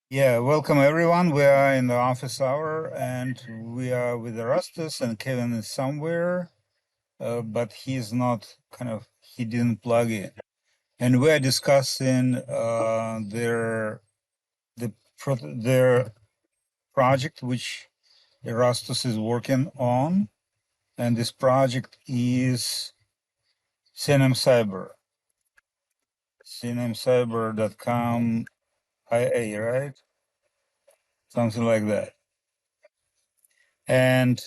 Yeah, welcome everyone. We are in the office hour and we are with Erastus and Kevin is somewhere, but he's not he didn't plug in. And we are discussing their project which Erastus is working on. And this project is Cinem Cyber, cinemcyber.com IA, right? Something like that. And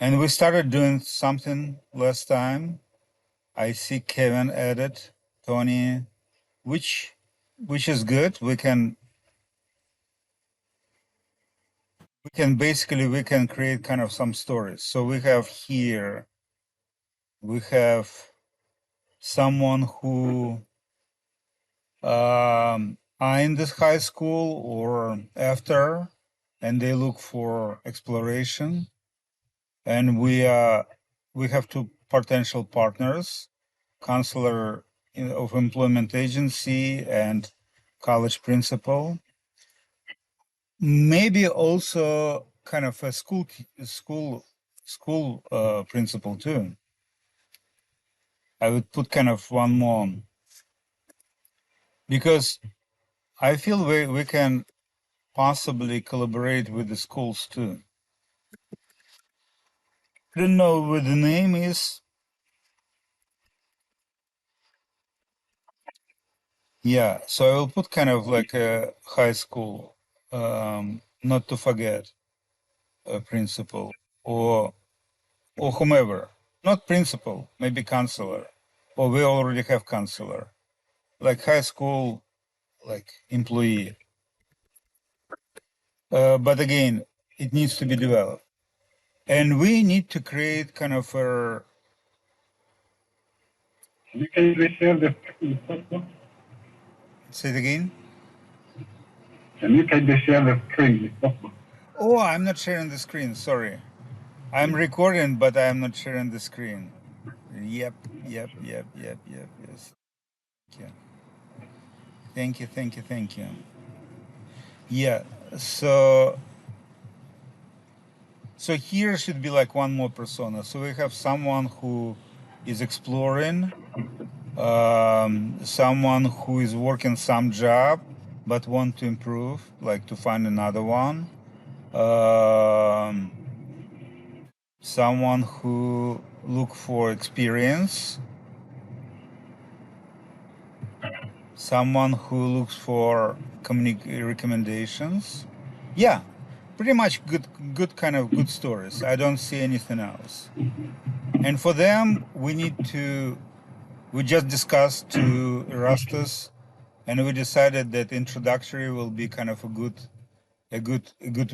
we started doing something last time. I see Kevin added, Tony, which is good. We can create kind of some stories. So we have here, we have someone who are in this high school or after, and they look for exploration. And we have two potential partners, counselor of employment agency and college principal. Maybe also kind of a school principal too. I would put kind of one more because I feel we can possibly collaborate with the schools too. I don't know what the name is. Yeah, so I will put kind of like a high school, not to forget a principal or whomever, not principal, maybe counselor, or we already have counselor, like high school, like employee. But again, it needs to be developed, and we need to create kind of a. You can share the screen. Say it again. And you can share the screen. Oh, I'm not sharing the screen. Sorry, I'm recording, but I'm not sharing the screen. Yep. Yes. Yeah. Thank you. Yeah. So here should be like one more persona. So we have someone who is exploring, someone who is working some job but want to improve, like to find another one. Someone who look for experience. Someone who looks for recommendations. Yeah, pretty much good kind of good stories. I don't see anything else. And for them, we just discussed to Erastus, and we decided that introductory will be kind of a good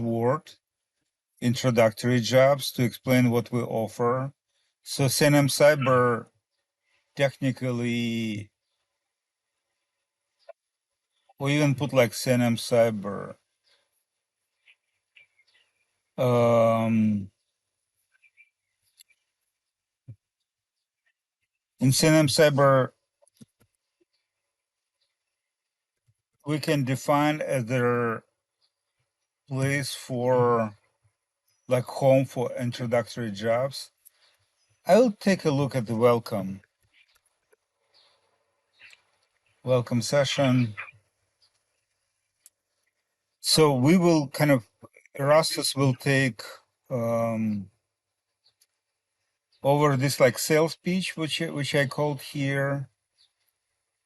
word, introductory jobs to explain what we offer. So CNM Cyber technically, we even put like CNM Cyber. In CNM Cyber, we can define as their place for like home for introductory jobs. I'll take a look at the welcome session. So we will kind of, Erastus will take over this like sales pitch, which I called here.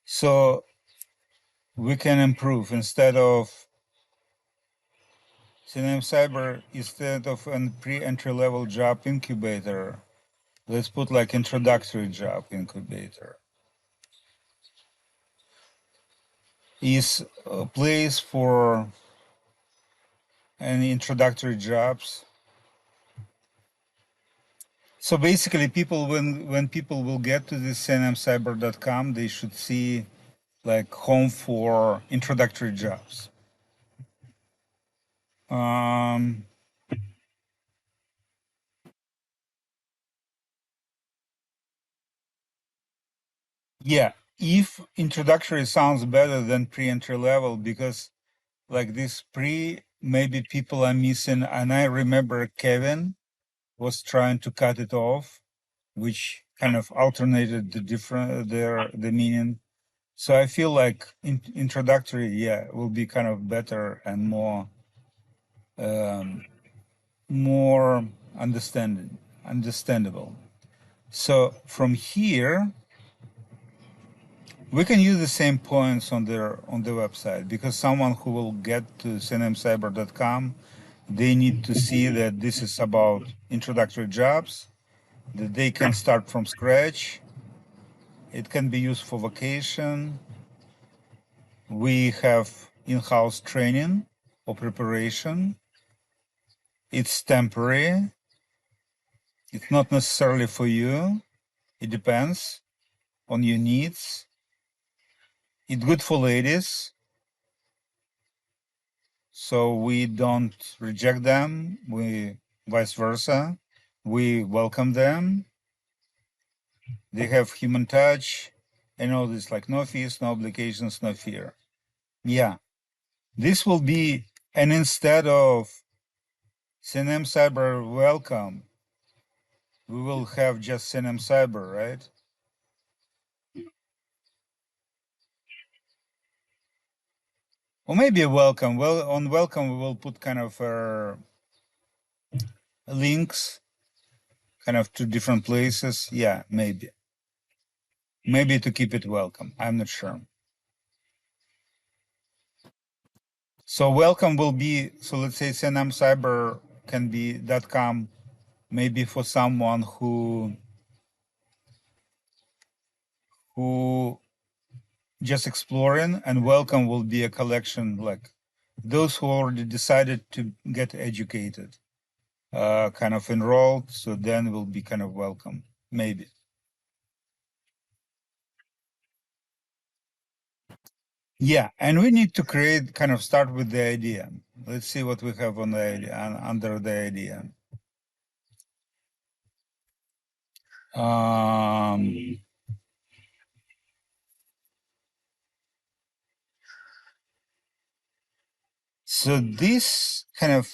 So we can improve instead of CNM Cyber, instead of a pre-entry level job incubator, let's put like introductory job incubator. Is a place for any introductory jobs. So basically people, when people will get to this cnmcyber.com, they should see like home for introductory jobs. Yeah, if introductory sounds better than pre-entry level, because like this maybe people are missing. And I remember Kevin was trying to cut it off, which kind of alternated the meaning. So I feel like introductory, yeah, will be kind of better and more understandable. So from here, we can use the same points on the website, because someone who will get to cnmcyber.com, they need to see that this is about introductory jobs, that they can start from scratch. It can be used for vacation. We have in-house training or preparation. It's temporary. It's not necessarily for you. It depends on your needs. It's good for ladies, so we don't reject them. We vice versa. We welcome them. They have human touch and all this, like no fees, no obligations, no fear. Yeah, this will be, and instead of CNM Cyber welcome, we will have just CNM Cyber, right? Or maybe a welcome. Well, on welcome, we will put kind of links kind of to different places. Yeah, maybe. Maybe to keep it welcome. I'm not sure. So welcome will be, so let's say CNM Cyber can be .com, maybe for someone who just exploring, and welcome will be a collection, like those who already decided to get educated, kind of enrolled. So then will be kind of welcome, maybe. Yeah, and we need to create, kind of start with the idea. Let's see what we have on the idea, under the idea. So this kind of,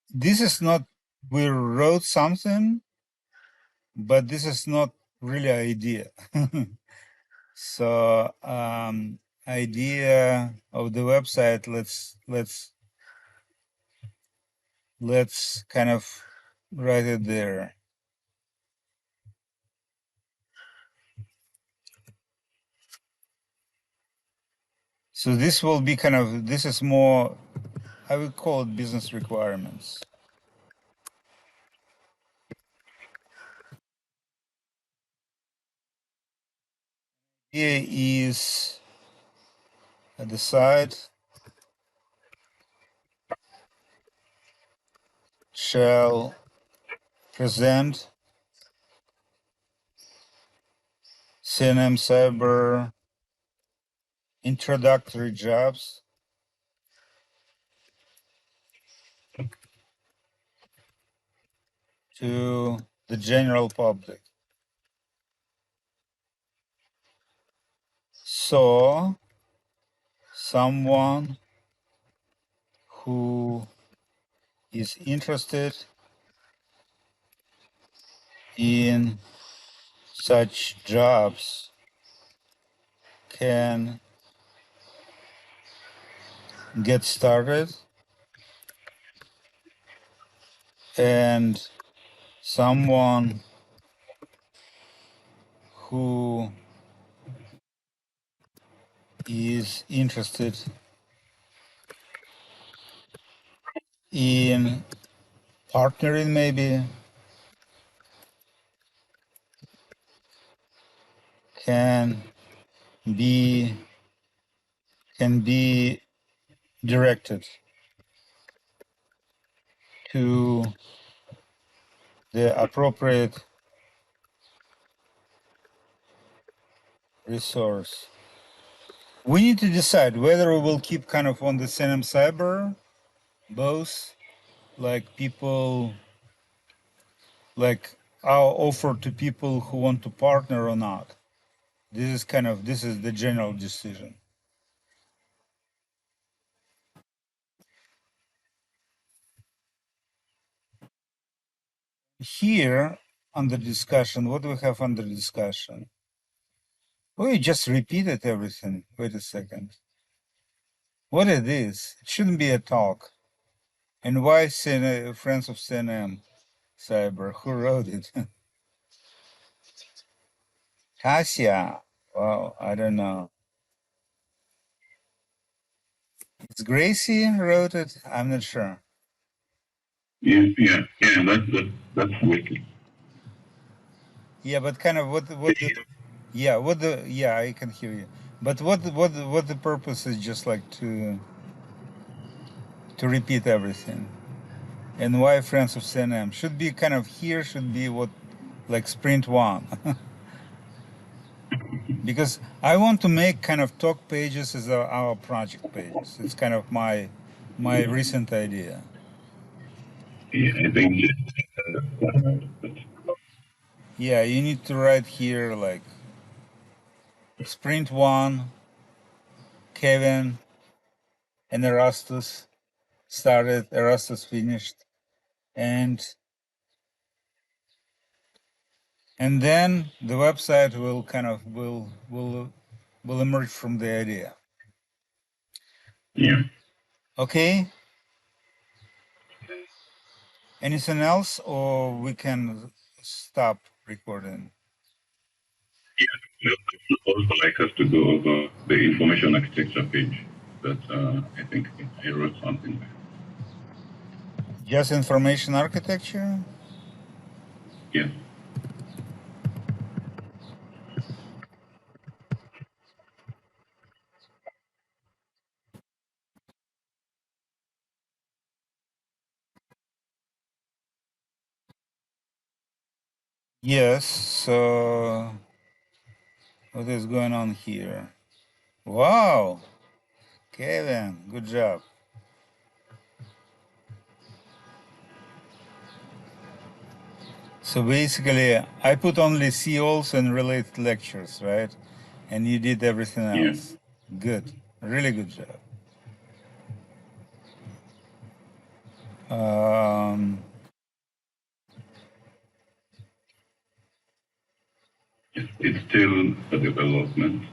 this is not, we wrote something, but this is not really idea. So idea of the website, let's kind of write it there. So this will be kind of, this is more, I would call it business requirements. Here is at the side, shall present CNM Cyber introductory jobs to the general public. So someone who is interested in such jobs can get started, and someone who is interested in partnering maybe can be directed to the appropriate resource. We need to decide whether we will keep kind of on the CNM Cyber, both like people, like our offer to people who want to partner or not. This is the general decision. here under discussion, what do we have under discussion? Oh, you just repeated everything. Wait a second. What is this? It shouldn't be a talk. And why Friends of CNM Cyber? Who wrote it? Kasia. Well, I don't know. It's Gracie wrote it? I'm not sure. Yeah. That's wicked. Yeah, but kind of what I can hear you. But what the purpose is just like to repeat everything. And why Friends of CNM? Should be kind of here, should be what like sprint one. Because I want to make kind of talk pages as our project pages. It's kind of my recent idea. Yeah, I think. Yeah, you need to write here like sprint one, Kevin and Erastus started, Erastus finished, and then the website will kind of will emerge from the idea. Yeah. Okay. Anything else, or we can stop recording? I would also like us to go over the information architecture page that I think I wrote something there. Just information architecture? Yes. Yes. So what is going on here? Wow, Kevin, good job. So basically, I put only COs and related lectures, right? And you did everything else. Yeah. Good, really good job. It's still a development.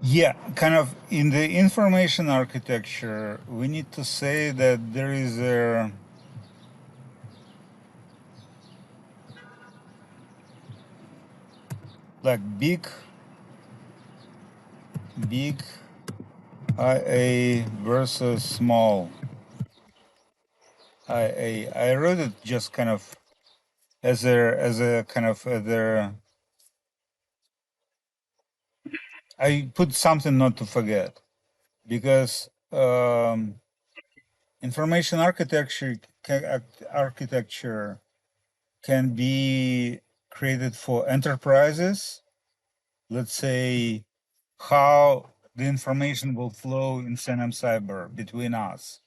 Yeah, kind of in the information architecture, we need to say that there is a like big IA versus small IA. I wrote it just kind of as a kind of I put something not to forget, because information architecture can be created for enterprises. Let's say how the information will flow in CNM Cyber between us,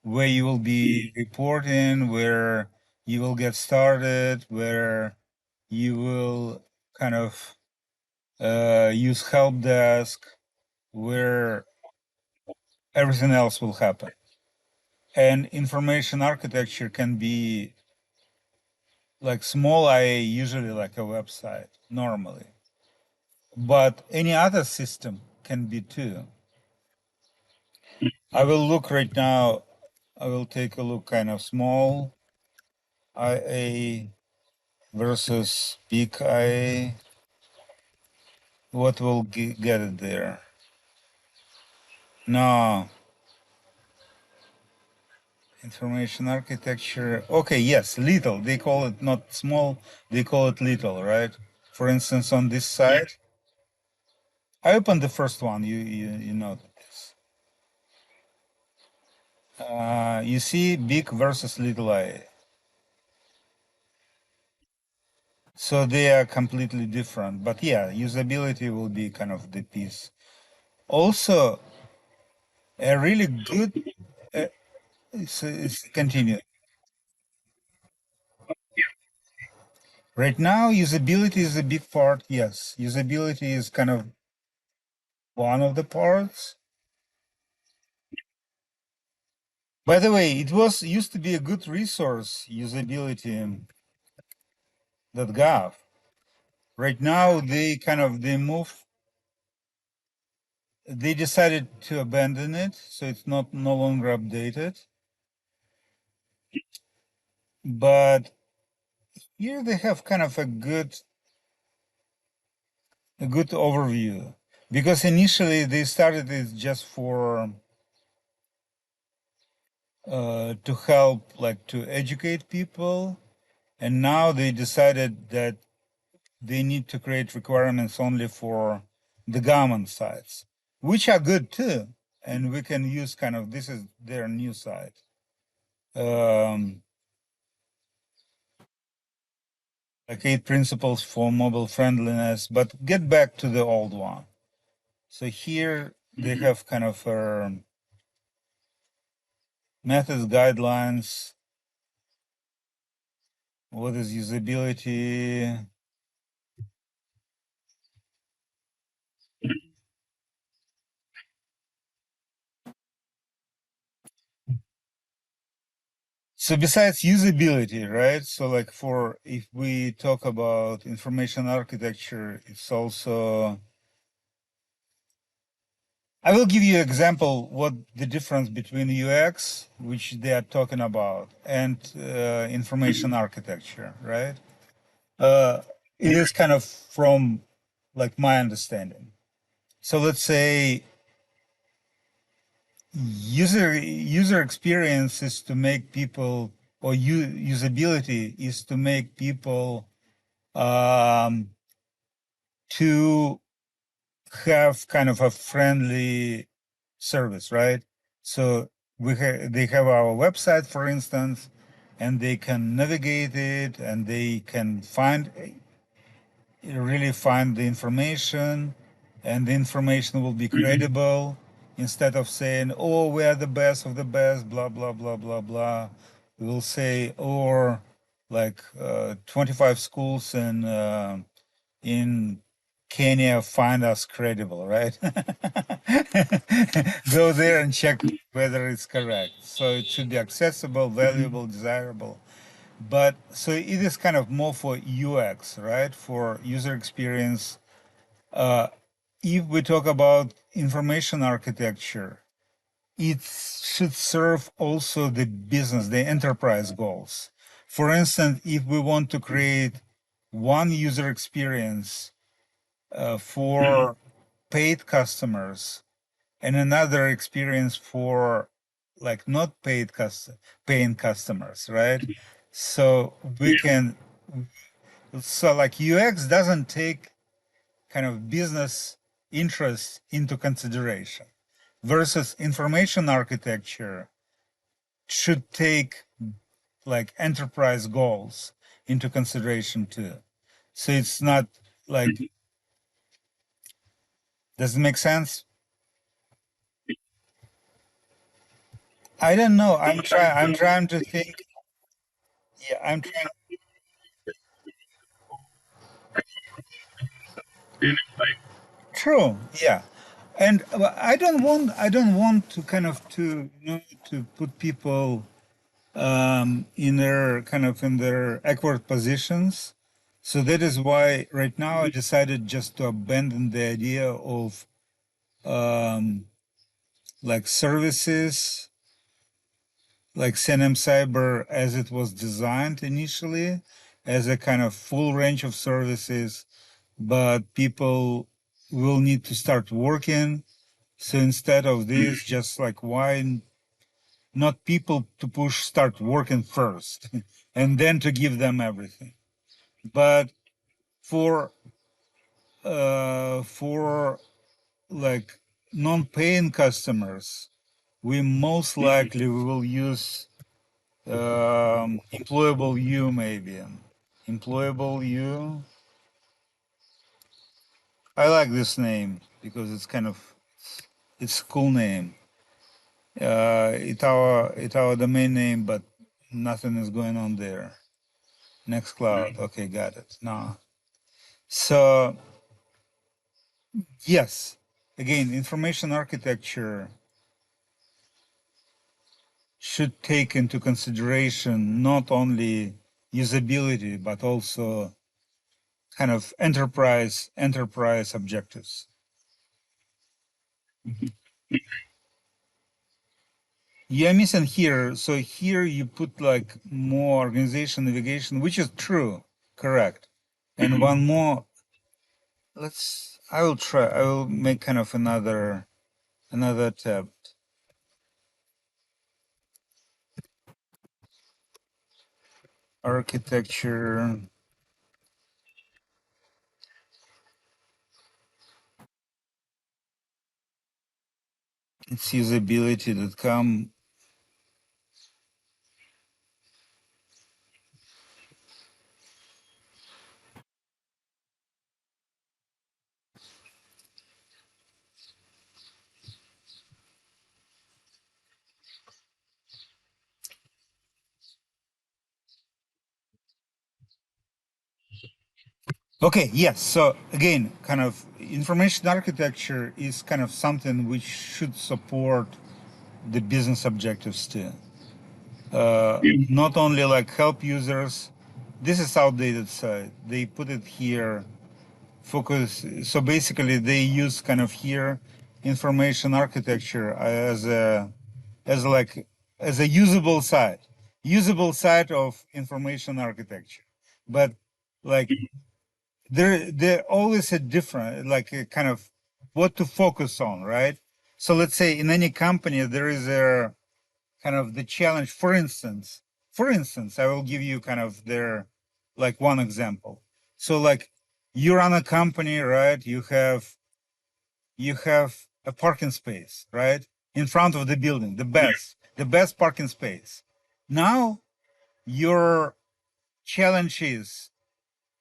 where you will be reporting, where you will get started, where you will kind of use help desk, where everything else will happen. And information architecture can be like small IA, usually like a website normally, but any other system can be too. I will look right now. I will take a look kind of small IA versus big IA. What will get it there? No. Information architecture. Okay, yes, little. They call it not small, they call it little, right? For instance, on this side, I opened the first one. You know this. You see big versus little IA. So they are completely different. But yeah, usability will be kind of the piece. Also, a really good. Continue. Right now, usability is a big part. Yes, usability is kind of one of the parts. By the way, it was used to be a good resource, usability.gov. Right now, they decided to abandon it, so it's no longer updated. But here they have kind of a good overview, because initially they started it just for to help, like, to educate people, and now they decided that they need to create requirements only for the government sites, which are good too, and we can use kind of, this is their new site. Like 8 principles for mobile friendliness, but get back to the old one. So here they have kind of methods, guidelines. What is usability? So besides usability, right? So like if we talk about information architecture, it's also, I will give you an example what the difference between UX, which they are talking about, and information architecture, right? It is kind of from like my understanding. So let's say user experience is to make people, or usability is to make people to have kind of a friendly service, right? So they have our website, for instance, and they can navigate it, and they can really find the information, and the information will be credible, instead of saying, oh, we are the best of the best, blah blah blah blah blah. We will say, or like 25 schools in Kenya find us credible, right? Go there and check whether it's correct. So it should be accessible, valuable, desirable. But so it is kind of more for UX, right? For user experience. If we talk about information architecture, it should serve also the business, the enterprise goals. For instance, if we want to create one user experience for paid customers and another experience for like not paying customers, right? So we can, so like UX doesn't take kind of business interest into consideration, versus information architecture should take like enterprise goals into consideration too. So it's not like, does it make sense? I don't know. I'm trying to think. Yeah, I'm trying. True. Yeah. And I don't want to kind of to put people in their awkward positions. So that is why right now I decided just to abandon the idea of um, like services like CNM Cyber as it was designed initially, as a kind of full range of services, but people will need to start working. So instead of this, just like, why not people to start working first and then to give them everything? But for like non-paying customers, we most likely we will use employable you, maybe. Employable you. I like this name because it's kind of, it's a cool name. It's our domain name, but nothing is going on there. Nextcloud. Okay, got it. Now, so yes, again, information architecture should take into consideration not only usability, but also kind of enterprise objectives. You're missing here. So here you put like more organization navigation, which is true, correct. And one more, I will make kind of another tab. Architecture. It's usability.com. Okay, yes. So again, kind of information architecture is kind of something which should support the business objectives too. Not only like help users. This is outdated side. They put it here, focus. So basically they use kind of here information architecture as a usable side of information architecture. But like there always a different, like a kind of what to focus on, right? So let's say in any company there is a kind of the challenge. For instance, I will give you kind of their like one example. So like you run a company, right? You have a parking space, right, in front of the building, the best parking space. Now your challenge is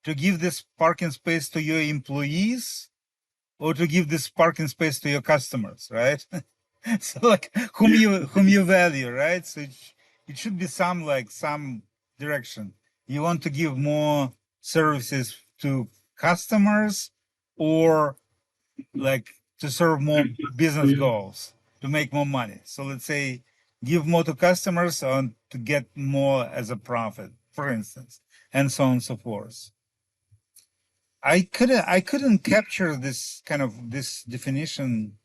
to give this parking space to your employees or to give this parking space to your customers, right? So like whom you value, right? So it should be some direction. You want to give more services to customers or like to serve more business goals, to make more money. So let's say give more to customers and to get more as a profit, for instance, and so on and so forth. I couldn't capture this kind of this definition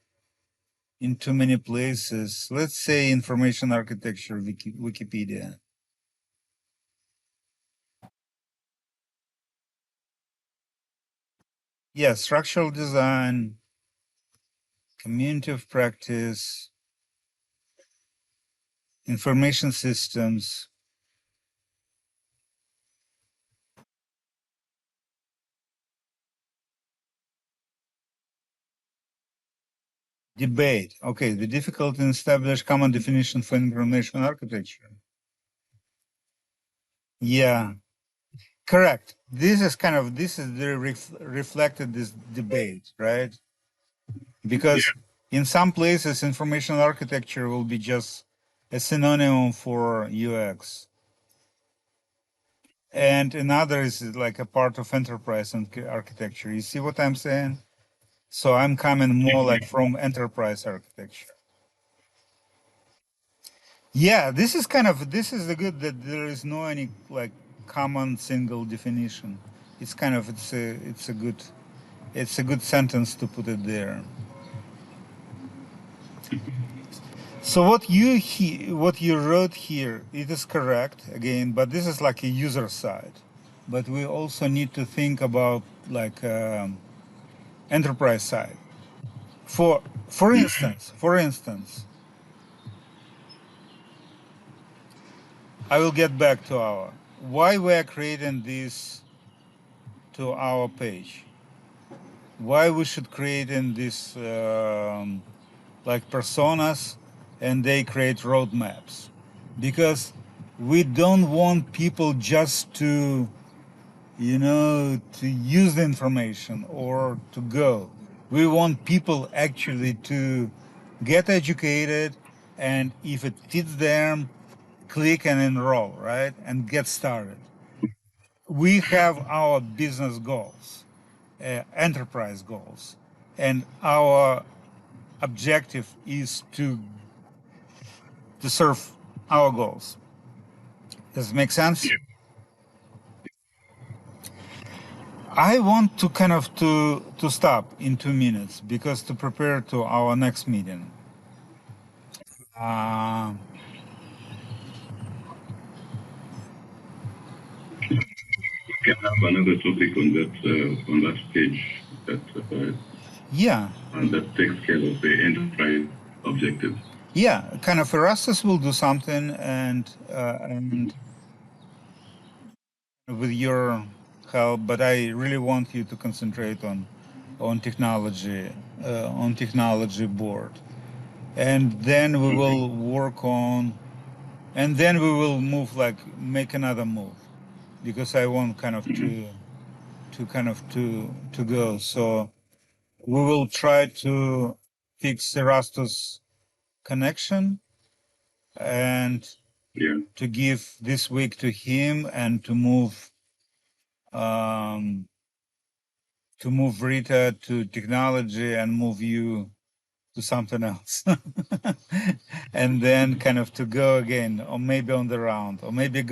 in too many places. Let's say information architecture, Wikipedia. Yeah, structural design, community of practice, information systems. Debate. Okay, the difficulty in establish common definition for information architecture. Yeah, correct. This is reflected this debate, right? Because in some places, information architecture will be just a synonym for UX. And in others, is like a part of enterprise and architecture. You see what I'm saying? So I'm coming more like from enterprise architecture. Yeah, this is the good that there is no any like common single definition. It's kind of it's a good sentence to put it there. So what you wrote here, it is correct again, but this is like a user side. But we also need to think about like enterprise side. For instance, I will get back to our why we are creating this to our page. Why we should create in this like personas, and they create roadmaps, because we don't want people just to to use the information or to go. We want people actually to get educated, and if it fits them, click and enroll, right? And get started. We have our business goals, enterprise goals, and our objective is to serve our goals. Does it make sense? Yeah. I want to kind of to stop in 2 minutes because to prepare to our next meeting. Uh, We can have another topic on that page that yeah, that takes care of the enterprise objectives. yeah. Kind of Erastus will do something, and with your help, but I really want you to concentrate on technology board, and then we will work on, and then we will move make another move, because I want kind of to go. So we will try to fix Erastus connection and Yeah. to give this week to him and to move Rita to technology and move you to something else. And then kind of to go again, or maybe on the round, or maybe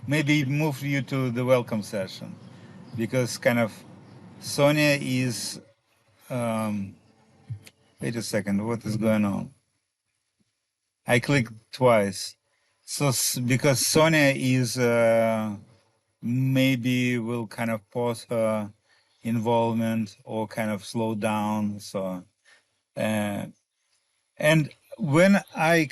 maybe move you to the welcome session, because kind of Sonia is, wait a second, what is going on? I clicked twice. So because Sonia is, maybe will kind of pause her involvement or kind of slow down. So, and when I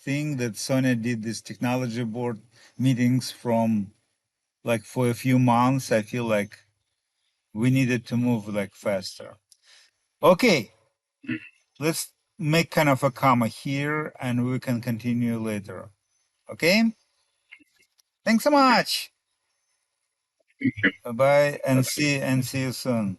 think that Sonia did this technology board meetings from like for a few months, I feel like we needed to move like faster. Okay, let's make kind of a comma here and we can continue later. Okay? Thanks so much. Thank you. Bye bye and see you soon.